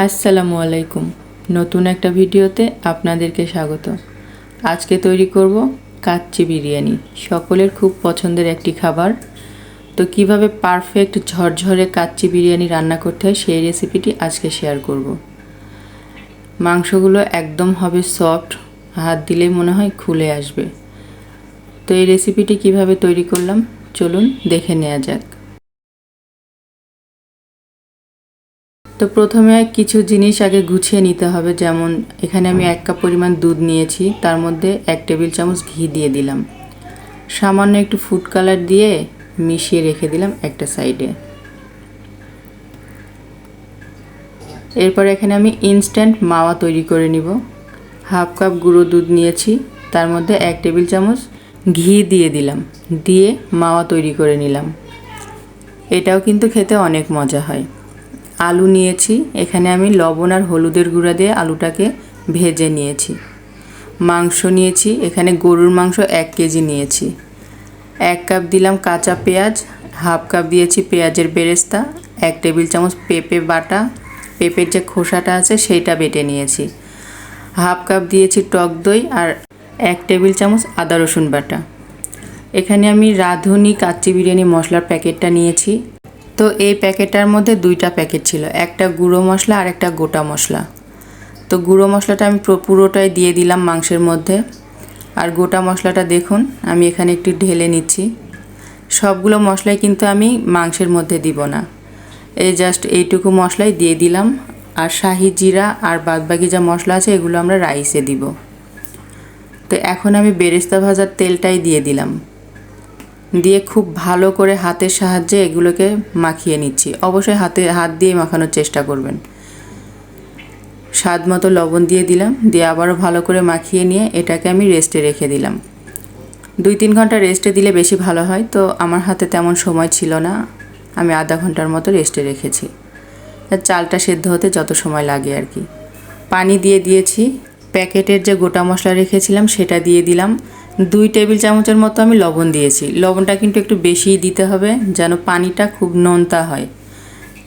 আসসালামু আলাইকুম। নতুন একটা ভিডিওতে আপনাদেরকে স্বাগত। আজকে তৈরি করব কাচ্চি বিরিয়ানি, সকলের খুব পছন্দের একটি খাবার। তো কিভাবে পারফেক্ট ঝরঝরে কাচ্চি বিরিয়ানি রান্না করতে হয় সেই রেসিপিটি আজকে শেয়ার করব। মাংসগুলো একদম হবে সফট, হাত দিলেই মনে হয় খুলে আসবে। তো এই রেসিপিটি কিভাবে তৈরি করলাম চলুন দেখে নেওয়া যাক। তো প্রথমে কিছু জিনিস আগে গুছিয়ে নিতে হবে, যেমন এখানে আমি 1 কাপ পরিমাণ দুধ নিয়েছি, তার মধ্যে 1 টেবিল চামচ ঘি দিয়ে দিলাম, সামান্য একটু ফুড কালার দিয়ে মিশিয়ে রেখে দিলাম একটা সাইডে। এরপর এখানে আমি ইনস্ট্যান্ট মাওয়া তৈরি করে নিব। 1/2 কাপ গুঁড়ো দুধ নিয়েছি, তার মধ্যে 1 টেবিল চামচ ঘি দিয়ে দিলাম, দিয়ে মাওয়া তৈরি করে নিলাম। এটাও কিন্তু খেতে অনেক মজা হয়। আলু নিয়েছি, এখানে আমি লবণ আর হলুদের গুঁড়া দিয়ে আলুটাকে ভেজে নিয়েছি। মাংস নিয়েছি, এখানে গরুর মাংস 1 কেজি নিয়েছি। 1 কাপ দিলাম কাঁচা পেঁয়াজ, 1/2 কাপ দিয়েছি পেঁয়াজের বেরেস্তা, 1 টেবিল চামচ পেঁপে বাটা, পেঁপের যে খোসাটা আছে সেইটা বেটে নিয়েছি। 1/2 কাপ দিয়েছি টক দই আর 1 টেবিল চামচ আদা রসুন বাটা। এখানে আমি রাঁধুনি কাচ্চি বিরিয়ানি মশলার প্যাকেটটা নিয়েছি। তো এই প্যাকেটটার মধ্যে 2টা প্যাকেট ছিল, একটা গুঁড়ো মশলা আর একটা গোটা মশলা। তো গুঁড়ো মশলাটা আমি পুরোটাই দিয়ে দিলাম মাংসের মধ্যে, আর গোটা মশলাটা দেখুন আমি এখানে একটু ঢেলে নিচ্ছি। সবগুলো মশলাই কিন্তু আমি মাংসের মধ্যে দিব না, এই জাস্ট এইটুকু মশলাই দিয়ে দিলাম। আর শাহি জিরা আর বাদবাকি যা মশলা আছে এগুলো আমরা রাইসে দিব। তো এখন আমি বেরেস্তা ভাজার তেলটাই দিয়ে দিলাম, দিয়ে খুব ভালো করে হাতের সাহায্যে এগুলোকে মাখিয়ে নিচ্ছি। অবশ্যই হাত দিয়ে মাখানোর চেষ্টা করবেন। স্বাদ মতো লবণ দিয়ে দিলাম, দিয়ে আবারও ভালো করে মাখিয়ে নিয়ে এটাকে আমি রেস্টে রেখে দিলাম। 2-3 ঘন্টা রেস্টে দিলে বেশি ভালো হয়। তো আমার হাতে তেমন সময় ছিল না, আমি আধা ঘন্টার মতো রেস্টে রেখেছি। চালটা সেদ্ধ হতে যত সময় লাগে আর কি। পানি দিয়ে দিয়েছি, প্যাকেটের যে গোটা মশলা রেখেছিলাম সেটা দিয়ে দিলাম। 2 টেবিল চামচের মতো আমি লবণ দিয়েছি। লবণটা কিন্তু একটু বেশিই দিতে হবে যেন পানিটা খুব নোনতা হয়।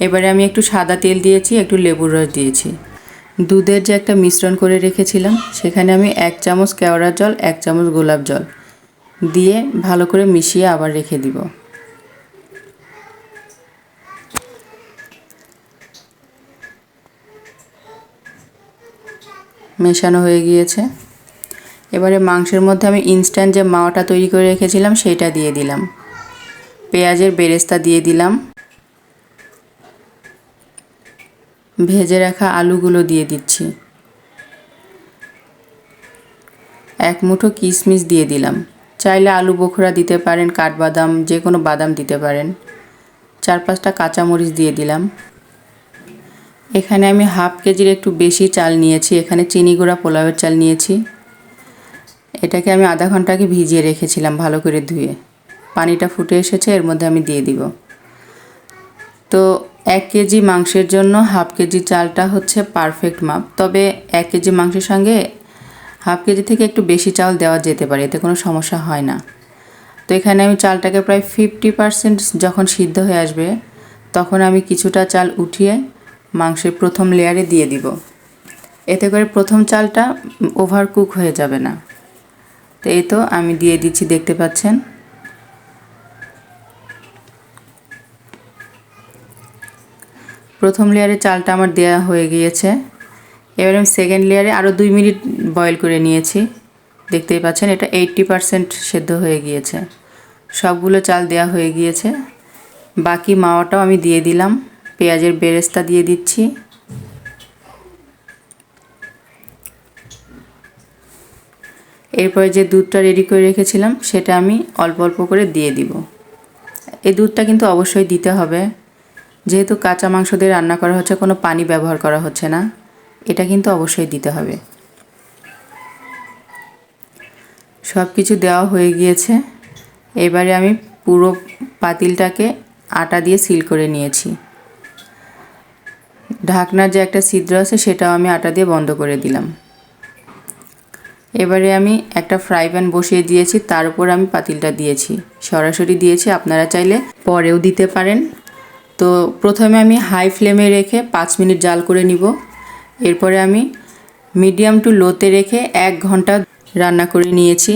এবারে আমি একটু সাদা তেল দিয়েছি, একটু লেবুর রস দিয়েছি। দুধের যে একটা মিশ্রণ করে রেখেছিলাম সেখানে আমি 1 চামচ কেওড়া জল, 1 চামচ গোলাপ জল দিয়ে ভালো করে মিশিয়ে আবার রেখে দিব। মেশানো হয়ে গিয়েছে। এবারে মাংসের মধ্যে আমি ইনস্ট্যান্ট যে মাওয়াটা তৈরি করে রেখেছিলাম সেইটা দিয়ে দিলাম, পেঁয়াজের বেরেস্তা দিয়ে দিলাম, ভেজে রাখা আলুগুলো দিয়ে দিচ্ছি, 1 মুঠো কিশমিশ দিয়ে দিলাম। চাইলে আলু বোখরা দিতে পারেন, কাঠবাদাম, যে কোনো বাদাম দিতে পারেন। 4-5টা কাঁচামরিচ দিয়ে দিলাম। এখানে আমি 1/2 কেজির একটু বেশি চাল নিয়েছি, এখানে চিনি গুঁড়া পোলাওয়ের চাল নিয়েছি। এটাকে আমি আধা ঘন্টা আগে ভিজিয়ে রেখেছিলাম ভালো করে ধুয়ে। পানিটা ফুটে এসেছে, এর মধ্যে আমি দিয়ে দিব। তো 1 কেজি মাংসের জন্য 1/2 কেজি চালটা হচ্ছে পারফেক্ট মাপ। তবে 1 কেজি মাংসের সঙ্গে 1/2 কেজি থেকে একটু বেশি চাল দেওয়া যেতে পারে, এতে কোনো সমস্যা হয় না। তো এখানে আমি চালটাকে প্রায় 50% যখন সিদ্ধ হয়ে আসবে তখন আমি কিছুটা চাল উঠিয়ে মাংসের প্রথম লেয়ারে দিয়ে দিব। এতে করে প্রথম চালটা ওভারকুক হয়ে যাবে না। তো এই তো আমি দিয়ে দিচ্ছি, দেখতে পাচ্ছেন। প্রথম লেয়ারে চালটা আমার দেওয়া হয়ে গিয়েছে। এবার আমি সেকেন্ড লেয়ারে আরও 2 মিনিট বয়েল করে নিয়েছি, দেখতেই পাচ্ছেন এটা 80% সেদ্ধ হয়ে গিয়েছে। সবগুলো চাল দেওয়া হয়ে গিয়েছে। বাকি মাওয়াটাও আমি দিয়ে দিলাম, পেঁয়াজের বেরেস্তা দিয়ে দিচ্ছি। এরপরে যে দুধটা রেডি করে রেখেছিলাম সেটা আমি অল্প অল্প করে দিয়ে দিব। এই দুধটা কিন্তু অবশ্যই দিতে হবে, যেহেতু কাঁচা মাংস দিয়ে রান্না করা হচ্ছে, কোনো পানি ব্যবহার করা হচ্ছে না, এটা কিন্তু অবশ্যই দিতে হবে। সব কিছু দেওয়া হয়ে গিয়েছে। এবারে আমি পুরো পাতিলটাকে আটা দিয়ে সিল করে নিয়েছি। ঢাকনার যে একটা ছিদ্র আছে সেটাও আমি আটা দিয়ে বন্ধ করে দিলাম। এবারে আমি একটা ফ্রাই প্যান বসিয়ে দিয়েছি, তার উপর আমি পাতিলটা দিয়েছি, সরাসরি দিয়েছি, আপনারা চাইলে পরেও দিতে পারেন। তো প্রথমে আমি হাই ফ্লেমে রেখে 5 মিনিট জাল করে নিব। এরপরে আমি মিডিয়াম টু লোতে রেখে 1 ঘন্টা রান্না করে নিয়েছি।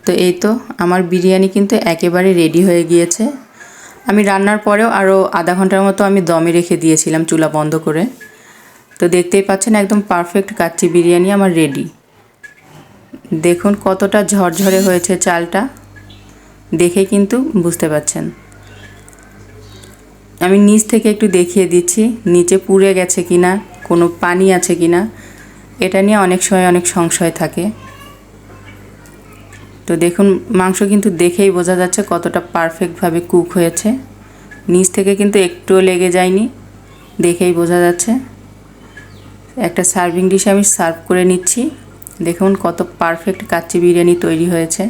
তো এই তো আমার বিরিয়ানি কিন্তু একেবারে রেডি হয়ে গিয়েছে। আমি রান্নার পরেও আরও আধা ঘন্টার মতো আমি দমে রেখে দিয়েছিলাম চুলা বন্ধ করে। তো দেখতেই পাচ্ছেন একদম পারফেক্ট কাচ্চি বিরিয়ানি আমার রেডি। দেখুন কতটা ঝরঝরে হয়েছে চালটা, দেখে কিন্তু বুঝতে পাচ্ছেন। আমি নিচ থেকে একটু দেখিয়ে দিচ্ছি নিচে পুড়ে গেছে কিনা, কোনো পানি আছে কিনা, এটা নিয়ে অনেক সময় অনেক সংশয় থাকে। তো দেখুন মাংস কিন্তু দেখেই বোঝা যাচ্ছে কতটা পারফেক্টভাবে কুক হয়েছে। নিচ থেকে কিন্তু একটুও লেগে যায়নি, দেখেই বোঝা যাচ্ছে। একটা সার্ভিং ডিশে আমি সার্ভ করে নিচ্ছি। দেখুন কত পারফেক্ট কাচ্চি বিরিয়ানি তৈরি হয়েছে।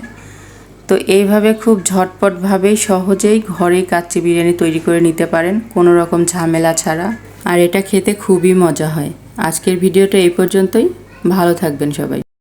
তো এইভাবে খুব ঝটপটভাবেই সহজেই ঘরেই কাচ্চি বিরিয়ানি তৈরি করে নিতে পারেন কোনো রকম ঝামেলা ছাড়া। আর এটা খেতে খুবই মজা হয়। আজকের ভিডিওটা এই পর্যন্তই। ভালো থাকবেন সবাই।